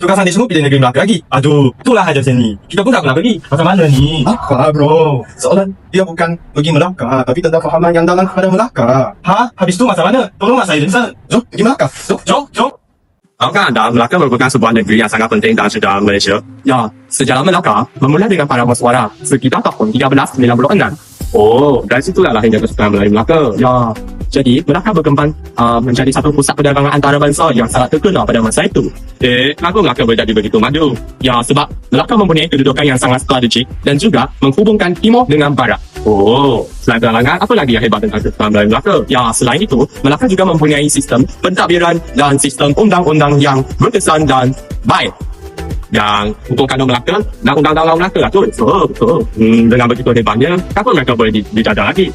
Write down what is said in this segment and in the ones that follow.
Tugasan di semua pilih negeri Melaka lagi. Aduh, itulah aja sini. Kita pun tak pernah pergi. Macam mana ni? Apa bro? Soalan dia bukan pergi Melaka, tapi tentang fahaman yang dalam kepada Melaka. Habis tu macam mana? Tolonglah saya, Vincent. Jom, pergi Melaka. Jom. Apakah anda Melaka merupakan sebuah negeri yang sangat penting dalam sejarah Malaysia? Ya, sejarah Melaka bermula dengan para bersuara sekitar tahun 1396. Oh, dari situlah lahirnya kesukaan Melayu Melaka. Ya, jadi Melaka berkembang menjadi satu pusat perdagangan antarabangsa yang sangat terkenal pada masa itu. Kenapa Melaka menjadi begitu maju? Ya, sebab Melaka mempunyai kedudukan yang sangat strategik dan juga menghubungkan timur dengan barat. Oh, selain penerangan, apa lagi yang hebat tentang kesukaan Melayu Melaka? Ya, selain itu, Melaka juga mempunyai sistem pentadbiran dan sistem undang-undang yang berkesan dan baik. Yang hukum kandung Melaka dan undang-undang Melaka lah tu. Betul. Dengan begitu hebatnya, kenapa mereka boleh dijajah lagi?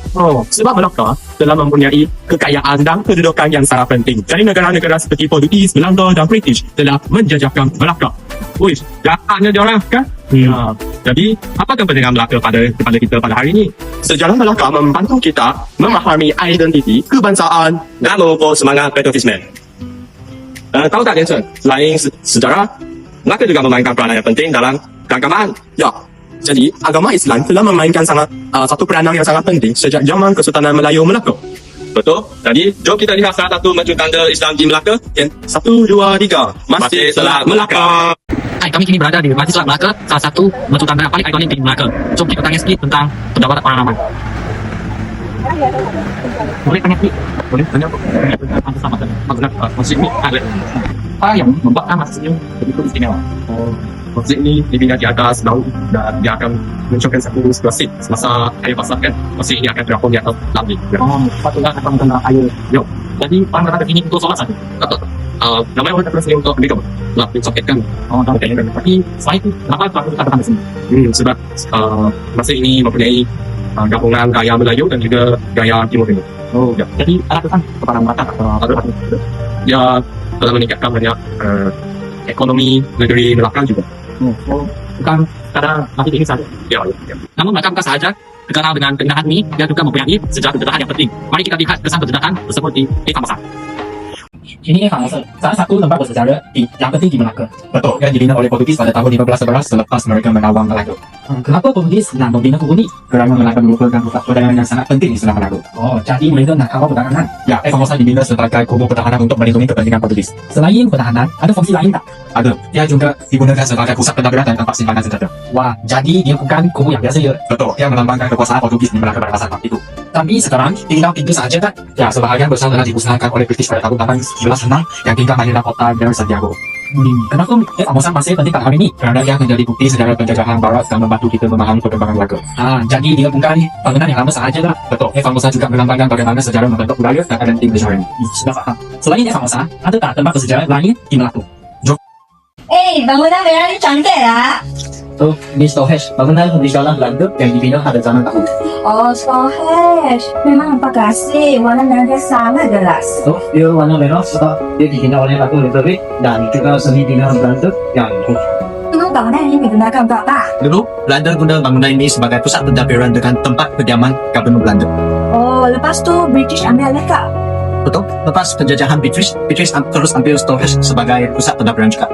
Sebab Melaka telah mempunyai kekayaan dan kedudukan yang sangat penting. Jadi negara-negara seperti Portugis, Belanda dan British telah menjajahkan Melaka. Jahatnya diorang kan? Jadi, apa kepentingan Melaka kepada kita pada hari ini? Sejarah Melaka membantu kita memahami identiti, kebangsaan dan memupuk semangat patriotisme. Tahu tak, Jensen? Selain sejarah, Melaka juga memainkan peranan yang penting dalam keagamaan. Ya, jadi agama Islam telah memainkan satu peranan yang sangat penting sejak zaman Kesultanan Melayu Melaka. Betul? Jadi, jom kita lihat salah satu maju tanda Islam di Melaka. 1, 2, 3. Masjid Selat Melaka. Hai, kami kini berada di Masjid Selat Melaka, salah satu batu tanda yang paling ikonik di Melaka. Jom kita tanya sedikit tentang pendapat para ramai. Boleh tanya sedikit? Boleh tanya tentang keselamatan masjid ini ada apa yang membuatkan masjid ini begitu istimewa? Masjid ini dibina di atas laut dan dia akan menunjukkan satu situasi semasa air pasang kan, masjid ini akan terapung di atas laut. Patutlah akan kena air. Jadi orang datang ke sini untuk solat saja. Namanya orang datang ke sini untuk pergi ke laut disoketkan. Tapi selain itu, kenapa patut kita datang ke sini? Sebab masjid ini mempunyai gabungan gaya Melayu dan juga gaya Timur Tengah. Jadi ada kesan kepada mereka ya telah meningkatkan banyak ekonomi negeri Melaka juga. Bukan karena masjid ini saja. Ya. Namun mereka bukan sahaja terkenal dengan keindahan ini, dia juga mempunyai sejarah kedudukan yang penting. Mari kita lihat kesan kedudukan tersebut di Famasa. Ini Famasa, salah satu tempat bersejarah yang penting di Melaka. Betul, yang dibina oleh Portugis pada tahun 1511 selepas mereka menawang Melaka. Kenapa Portugis nak membina kubu ini? Kerana Melaka merupakan pusat perdagangan yang sangat penting di Selat Melaka. Jadi mereka nak kawal perdagangan. Ya, Famasa dibina sebagai kubu pertahanan untuk melindungi kepentingan Portugis. Selain pertahanan, ada fungsi lain tak? Ada, dia juga digunakan sebagai pusat pentadbiran dan tempat simpanan senjata. Wah, jadi dia bukan kubu yang biasa ya? Betul, dia melambangkan kekuasaan Portugis di Melaka pada masa itu. Tapi sekarang tinggal pintu saja kan? Ya, sebahagian besar telah dimusnahkan oleh British pada tahun 1896 yang tinggal hanyalah kota Del Santiago. Kenapa Famasa masih penting pada hari ini? Kerana dia menjadi bukti sejarah penjajahan Barat dan membantu kita memahami perkembangan Melaka. Jadi dia bukan bangunan yang lama sahaja lah. Betul, Famasa juga melambangkan bagaimana sejarah membentuk budaya dan identiti negara ini. Sudah faham. Selain Famasa, ada tak tempat bersejarah lain di Melaka? Bangunan merah ni cantik lah. Di Stonehenge, bangunan di dalam Belanda yang dibina pada zaman dahulu. Stonehenge. Memang nampak asli. Warna merahnya sangat jelas. Dia warna merah sebab dia dibina oleh Ratu Elizabeth dan juga seni bina Belanda yang Memang bangunan ini digunakan untuk apa? Dulu, Belanda guna bangunan ini sebagai pusat pentadbiran dengan tempat kediaman Gubernur Belanda. Lepas tu British ambil alih kak. Betul, lepas penjajahan British terus ambil Stonehenge sebagai pusat pentadbiran juga.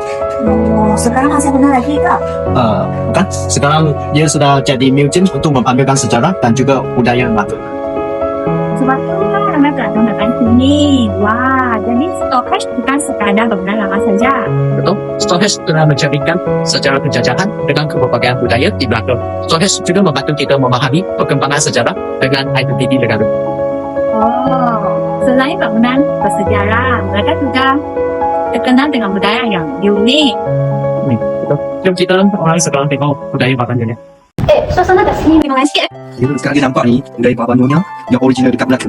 Sekarang masih benar lagi kak? Bukan, sekarang dia sudah jadi museum untuk mempamerkan sejarah dan juga budaya Melaka. Sebab tu ramai pelanggan datang sini. Wah, jadi Stonehenge bukan sekadar bangunan lama saja. Betul, Stonehenge telah mencerminkan sejarah penjajahan dengan keberbagai budaya di Melaka. Stonehenge juga membantu kita memahami perkembangan sejarah dengan identiti negara. Selain bangunan bersejarah, mereka juga terkenal dengan budaya yang unik. Betul. Jom kita orang sekarang tengok budaya Papandunia. Suasana kat sini memang lain sikit. Sekarang kita nampak ni dari Baba Nyonya yang original dekat Melaka.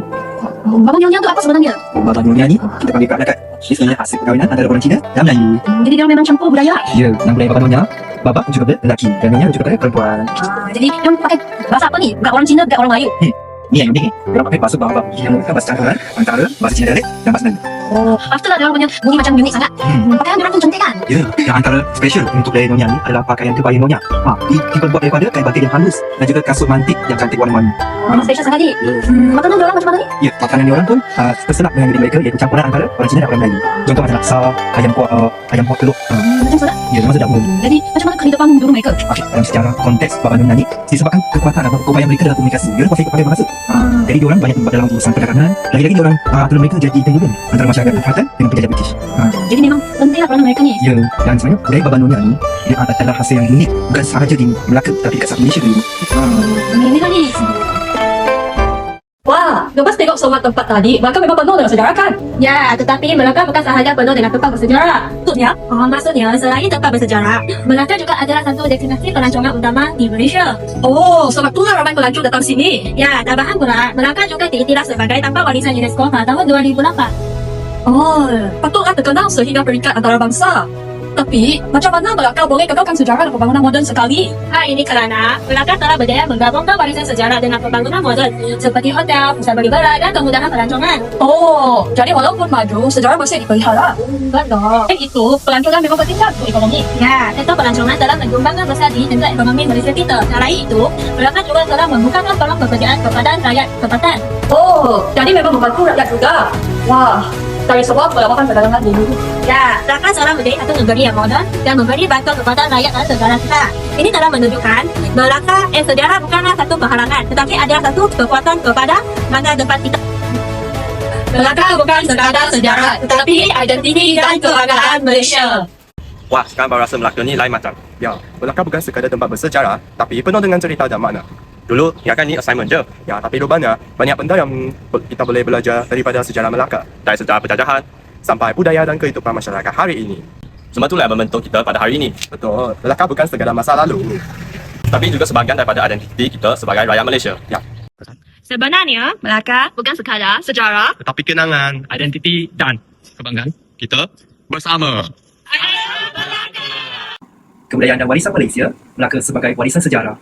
Baba Nyonya tu apa sebenarnya? Baba Nyonya ni kita panggil kat dekat. Ini sebenarnya hasil perkahwinan antara orang Cina dan Melayu. Jadi dia memang campur budaya. Ya, nama budaya Baba Nyonya, Baba juga lelaki dan Nyonya juga perempuan. Jadi dia pakai bahasa apa ni? Bukan orang Cina, bukan orang Melayu. Ni yang unik ni. Orang pakai bahasa bahawa yang mereka bahasa campuran antara bahasa Cina dialek dan bahasa Melayu. Oh, lepas tu lah dia orang punya bunyi macam unik sangat. Pakaian dia orang tu cantik kan? Ya, yang antara special untuk gaya Nyonya ni adalah pakaian kebaya Nyonya. Diperbuat daripada kain batik yang halus dan juga kasut mantik yang cantik warna-warni. Special sekali. Makanan dia orang macam mana ni? Ya, makanan dia orang pun terselap dengan lidah mereka iaitu campuran antara orang Cina dan orang Melayu. Contoh macam laksa, ayam kuah telur. Macam sedap. Ya, memang sedap pun. Jadi macam mana kehidupan dulu mereka? Okey, dalam sejarah konteks Baba Nyonya ni disebabkan kekuatan atau keupayaan mereka dalam komunikasi. Dia orang kuasai kepada bahasa. Jadi dia orang banyak terlibat dalam urusan perdagangan. Lagi-lagi dia orang atur mereka jadi penghubung antara masyarakat tempatan dengan penjajah British. Jadi memang penting lah peranan mereka ni. Ya, dan sebenarnya budaya Baba Nyonya ni dia adalah hasil yang unik bukan sahaja di Melaka tapi kat Malaysia dulu. Ini lah ni. Wah, lepas tengok semua tempat tadi, Melaka memang penuh dengan sejarah kan? Ya, tetapi Melaka bukan sahaja penuh dengan tempat bersejarah. Maksudnya selain tempat bersejarah, Melaka juga adalah satu destinasi pelancongan utama di Malaysia. Oh, sebab itulah ramai pelancong datang sini. Ya, tambahan pula, Melaka juga diiktiraf sebagai tampak warisan UNESCO pada tahun 2008. Oh, patutlah terkenal sehingga peringkat antarabangsa. Tapi, macam mana Melaka boleh kekalkan sejarah dan pembangunan moden sekali? Hal ini kerana Melaka telah berjaya menggabungkan warisan sejarah dengan pembangunan moden seperti hotel, pusat beli-belah dan kemudahan pelancongan. Oh, jadi walaupun maju, sejarah masih dipelihara. Betul. Selain itu, pelancongan memang penting kan untuk ekonomi. Ya, sektor pelancongan telah menyumbangkan besar di tingkat ekonomi Malaysia kita. Selain itu, Melaka juga telah membukakan peluang pekerjaan kepada rakyat tempatan. Oh, jadi memang membantu rakyat juga. Wah, dari semua melakukan perdagangan dulu. Ya, Melaka sekarang menjadi satu negeri yang moden dan memberi bantuan kepada rakyat dan negara kita. Ini telah menunjukkan Melaka sejarah bukanlah satu penghalangan, tetapi adalah satu kekuatan kepada masa depan kita. Melaka bukan sekadar sejarah, tetapi identiti dan kebanggaan Malaysia. Wah, sekarang baru rasa Melaka ni lain macam. Ya, Melaka bukan sekadar tempat bersejarah, tapi penuh dengan cerita dan makna. Dulu, ya kan ni assignment je. Ya, tapi rupanya banyak benda yang kita boleh belajar daripada sejarah Melaka. Dari sejarah penjajahan sampai budaya dan kehidupan masyarakat hari ini. Semua itulah yang membentuk kita pada hari ini. Betul, Melaka bukan sekadar masa lalu, tapi juga sebahagian daripada identiti kita sebagai rakyat Malaysia. Ya. Sebenarnya, Melaka bukan sekadar sejarah, Tetapi kenangan, identiti dan kebanggaan kita bersama. Kebudayaan dan warisan Malaysia, Melaka sebagai warisan sejarah